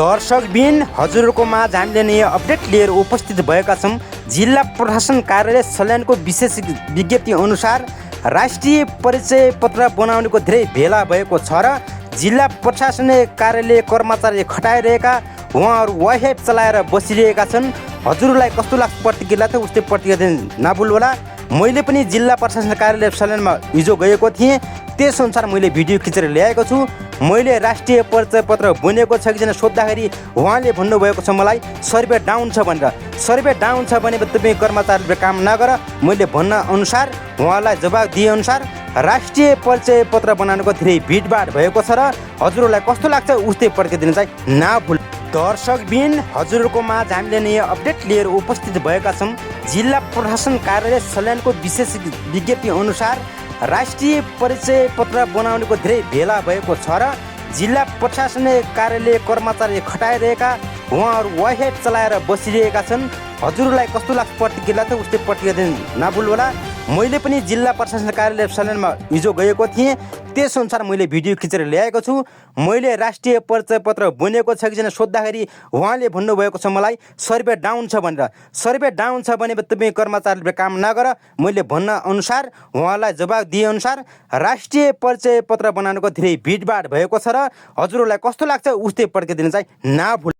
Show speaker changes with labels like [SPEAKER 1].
[SPEAKER 1] दर्शकबिन हजुरको माझ हामीले नयाँ अपडेट लिएर उपस्थित भएका छौँ। जिल्ला प्रशासन कार्यालय सल्यानको विशेष विज्ञप्ति अनुसार राष्ट्रिय परिचय पत्र बनाउनेको धेरै भेला भएको छ र जिल्ला प्रशासनिक कार्यालय कर्मचारी खटाइरहेका उहाँहरू वाइफाई चलाएर बसिरहेका छन्। हजुरलाई कस्तो लाग्छ प्रतिक्रिया त उस्तै प्रतिक्रिया दिन नभुल्नुहोला। मैले पनि जिल्ला प्रशासन कार्यालय सल्यानमा हिजो गएको थिएँ, त्यसअनुसार मैले भिडियो खिचेर ल्याएको छु। मैले राष्ट्रिय परिचय पत्र बनेको छ कि छैन सोद्धाखेरि उहाँले भन्नुभएको छ मलाई सर्भे डाउन छ भनेर। सर्भे डाउन छ भने तपाईँ कर्मचारीले काम नगर। मैले भन्न अनुसार उहाँलाई जवाब दिएअनुसार राष्ट्रिय परिचय पत्र बनाउनुको धेरै भिडभाड भएको छ र हजुरलाई कस्तो लाग्छ उस्तै प्रतिक्रिया दिन चाहिँ नभुल। दर्शकबिन हजुरको माझ हामीले नयाँ अपडेट लिएर उपस्थित भएका छौँ। जिल्ला प्रशासन कार्यालय सल्यानको विशेष विज्ञप्ति अनुसार राष्ट्रिय परिचय पत्र बनाउनेको धेरै भेला भएको छ र जिल्ला प्रशासनिक कार्यालय कर्मचारी खटाइरहेका उहाँहरू वाइफाई चलाएर बसिरहेका छन्। हजुरलाई कस्तो लाग्छ प्रतिक्रिया त उस्तै प्रतिक्रिया दिन नभुल्नुहोला। मैले पनि जिल्ला प्रशासन कार्यालय सल्यानमा हिजो गएको थिएँ, त्यसअनुसार मैले भिडियो खिचेर ल्याएको छु। मैले राष्ट्रिय परिचय पत्र बनेको छ कि छैन सोद्धाखेरि उहाँले भन्नुभएको छ मलाई सर्भे डाउन छ भनेर। सर्भे डाउन छ भने तपाईँ कर्मचारीले काम नगर। मैले भन्न अनुसार उहाँलाई जवाब दिएअनुसार राष्ट्रिय परिचय पत्र बनाउनुको धेरै भिडभाड भएको छ र हजुरलाई कस्तो लाग्छ उस्तै प्रतिक्रिया दिन चाहिँ नभुल।